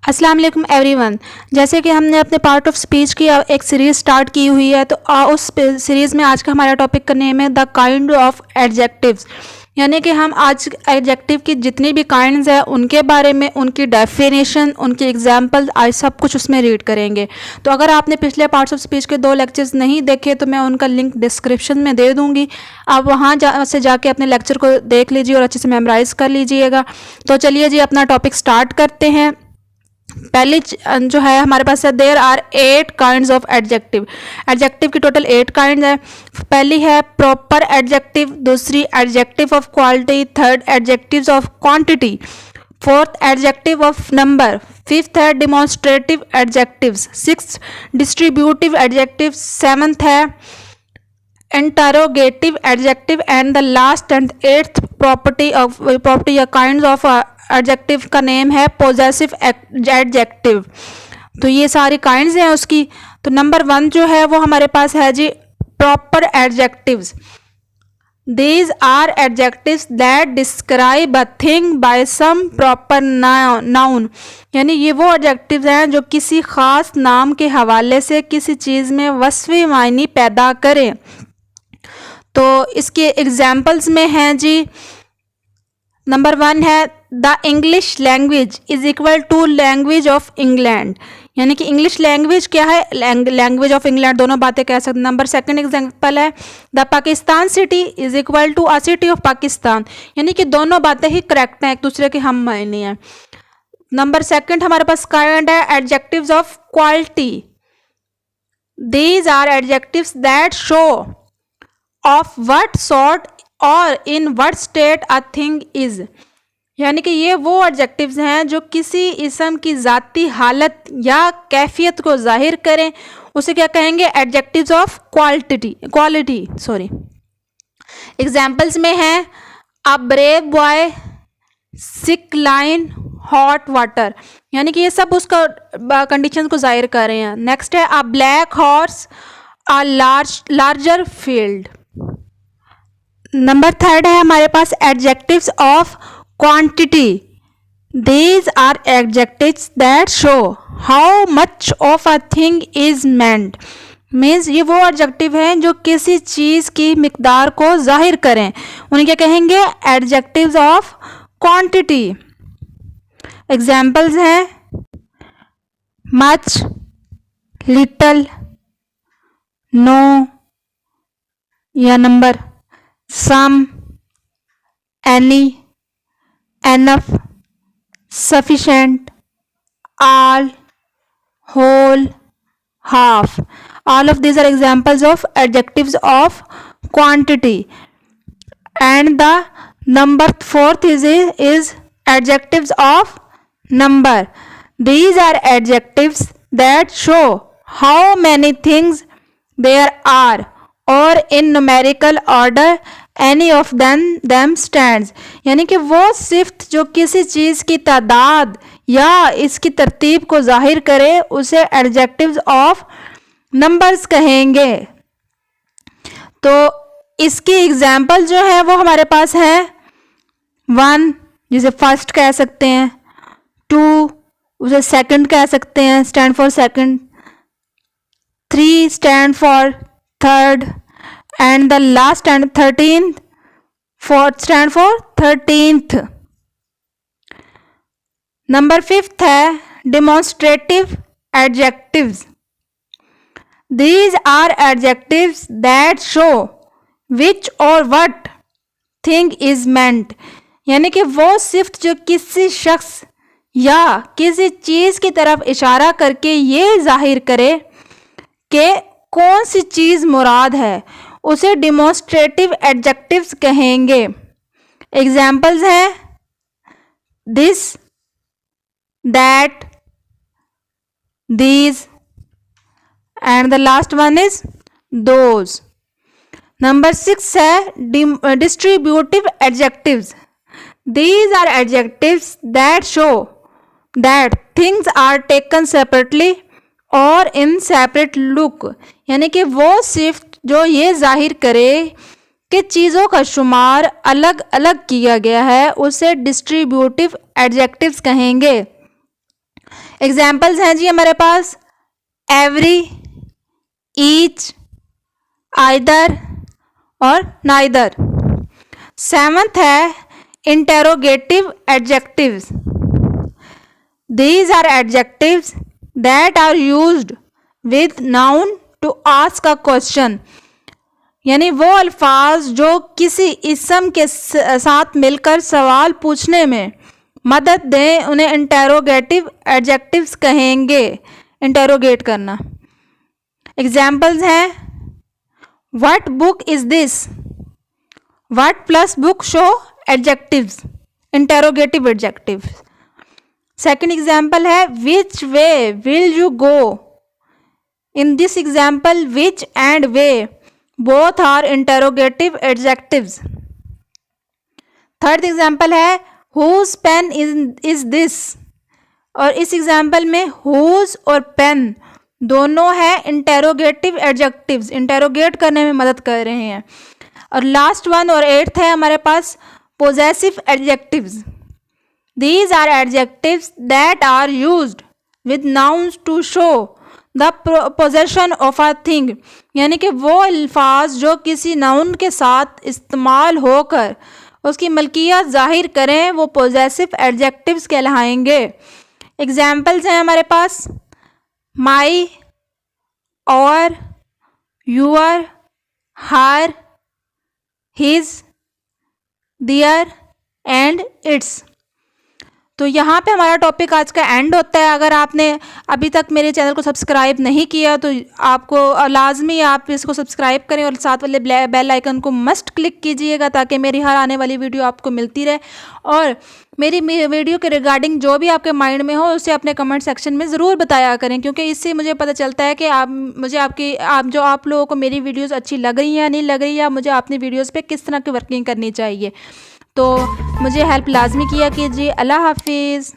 अस्सलाम वालेकुम एवरीवन। जैसे कि हमने अपने पार्ट ऑफ स्पीच की एक सीरीज़ स्टार्ट की हुई है, तो उस सीरीज़ में आज का हमारा टॉपिक का नेम है द काइंड ऑफ एडजेक्टिव्स। यानी कि हम आज एडजेक्टिव की जितनी भी काइंड्स हैं उनके बारे में, उनकी डेफिनेशन, उनकी एग्जांपल, आज सब कुछ उसमें रीड करेंगे। तो अगर आपने पिछले पार्ट्स ऑफ स्पीच के 2 लेक्चर्स नहीं देखे तो मैं उनका लिंक डिस्क्रिप्शन में दे दूँगी। आप वहाँ से जाके अपने लेक्चर को देख लीजिए और अच्छे से मेमोराइज़ कर लीजिएगा। तो चलिए जी अपना टॉपिक स्टार्ट करते हैं। पहली जो है हमारे पास है there are 8 kinds of adjective. Adjective की टोटल 8 काइंड है। पहली है प्रॉपर एडजेक्टिव, दूसरी adjective of quality, third adjectives of quantity, fourth adjective of number, fifth है demonstrative adjectives, sixth distributive adjective, seventh है interrogative adjective and the last and eighth property या kinds of adjective का name है possessive adjective. तो ये सारी kinds हैं उसकी। तो नंबर 1 जो है वो हमारे पास है जी proper adjectives. These are adjectives that describe a thing by some proper noun. यानी ये वो एडजेक्टिव्स हैं जो किसी खास नाम के हवाले से किसी चीज़ में वस्फ़ी मायनी पैदा करें। तो इसके एग्जाम्पल्स में हैं जी, नंबर 1 है the English language is equal to language of England. यानी कि इंग्लिश लैंग्वेज क्या है, लैंग्वेज ऑफ इंग्लैंड, दोनों बातें कह सकते हैं। नंबर 2 एग्जाम्पल है the Pakistan city is equal to a city of Pakistan. यानी कि दोनों बातें ही करेक्ट हैं, एक दूसरे के हम मायने हैं। नंबर 2 हमारे पास काइंड है adjectives of quality. These are adjectives that show of what sort or in what state a thing is. यानी कि ये वो एडजेक्टिव्स हैं जो किसी इस्म की ज़ाती हालत या कैफियत को जाहिर करें। उसे क्या कहेंगे, एडजेक्टिव्स ऑफ क्वालिटी। एग्जाम्पल्स में हैं a brave boy, sick line, hot water. यानी कि ये सब उसका कंडीशन को जाहिर कर रहे हैं। नेक्स्ट है a black horse, a larger field. Number 3 है हमारे पास adjectives of quantity. These are adjectives that show how much of a thing is meant. Means ये वो एडजेक्टिव हैं जो किसी चीज़ की मिकदार को जाहिर करें। उन्हें क्या कहेंगे, एडजेक्टिव्स ऑफ क्वांटिटी। एग्जाम्पल्स हैं मच, लिटल, नो या number, some, any, enough, sufficient, all, whole, half. All of these are examples of adjectives of quantity. And the number 4th is adjectives of number. These are adjectives that show how many things there are or in numerical order any of them stands। यानी कि वो सिफ्त जो किसी चीज़ की तादाद या इसकी तरतीब को जाहिर करे उसे एडजेक्टिव्स ऑफ नंबर्स कहेंगे। तो इसकी एग्जाम्पल जो है वो हमारे पास है 1 जिसे फर्स्ट कह सकते हैं, 2 उसे सेकंड कह सकते हैं, stand for second, 3 stand for third, and the last and 13th stand for 13th। Number 5 है demonstrative adjectives। These are adjectives that show which or what thing is meant। यानी कि वो सिर्फ जो किसी शख्स या किसी चीज़ की तरफ इशारा करके ये जाहिर करे कि कौन सी चीज़ मुराद है, उसे डिमॉन्स्ट्रेटिव एडजेक्टिव्स कहेंगे। एग्जाम्पल्स हैं this, that, these and the last one is those. Number 6 है distributive adjectives. These are adjectives that show that things are taken separately और इन सेपरेट लुक। यानी कि वो सिर्फ जो ये जाहिर करे कि चीज़ों का शुमार अलग अलग किया गया है उसे डिस्ट्रीब्यूटिव एडजेक्टिव्स कहेंगे। एग्जाम्पल्स हैं जी हमारे पास एवरी, ईच, आइदर और नाइदर। सेवंथ है interrogative adjectives. These are adjectives that are used with noun to ask a question, यानी वो अल्फाज जो किसी इसम के साथ मिलकर सवाल पूछने में मदद दें उन्हें इंटेरोगेटिव एडजेक्टिव्स कहेंगे। इंटेरोगेट करना। एग्जाम्पल्स हैं what book is this, what plus book show adjectives, interrogative adjectives. Second example है which way will you go. In this example which and way both are interrogative adjectives. Third example है whose pen is this, और इस example में whose और pen दोनों है interrogative adjectives, interrogate करने में मदद कर रहे हैं। और लास्ट वन और एट्थ है हमारे पास possessive adjectives. These are adjectives that are used with nouns to show the possession of a thing, यानी कि वो अल्फाज जो किसी नाउन के साथ इस्तेमाल होकर उसकी मलकियत जाहिर करें वो पोजेसिव एडजेक्टिव्स कहलाएंगे। एग्जाम्पल्स हैं हमारे पास माई, और, your, her, his, their and it's. तो यहाँ पे हमारा टॉपिक आज का एंड होता है। अगर आपने अभी तक मेरे चैनल को सब्सक्राइब नहीं किया तो आपको लाजमी आप इसको सब्सक्राइब करें और साथ वाले बेल आइकन को मस्ट क्लिक कीजिएगा ताकि मेरी हर आने वाली वीडियो आपको मिलती रहे। और मेरी वीडियो के रिगार्डिंग जो भी आपके माइंड में हो उसे अपने कमेंट सेक्शन में ज़रूर बताया करें, क्योंकि इससे मुझे पता चलता है कि आप लोगों को मेरी वीडियोज़ अच्छी लग रही हैं या नहीं लग रही है, मुझे अपनी वीडियोज़ पर किस तरह की वर्किंग करनी चाहिए। तो मुझे हेल्प लाजमी किया कीजिए। अल्लाह हाफिज़।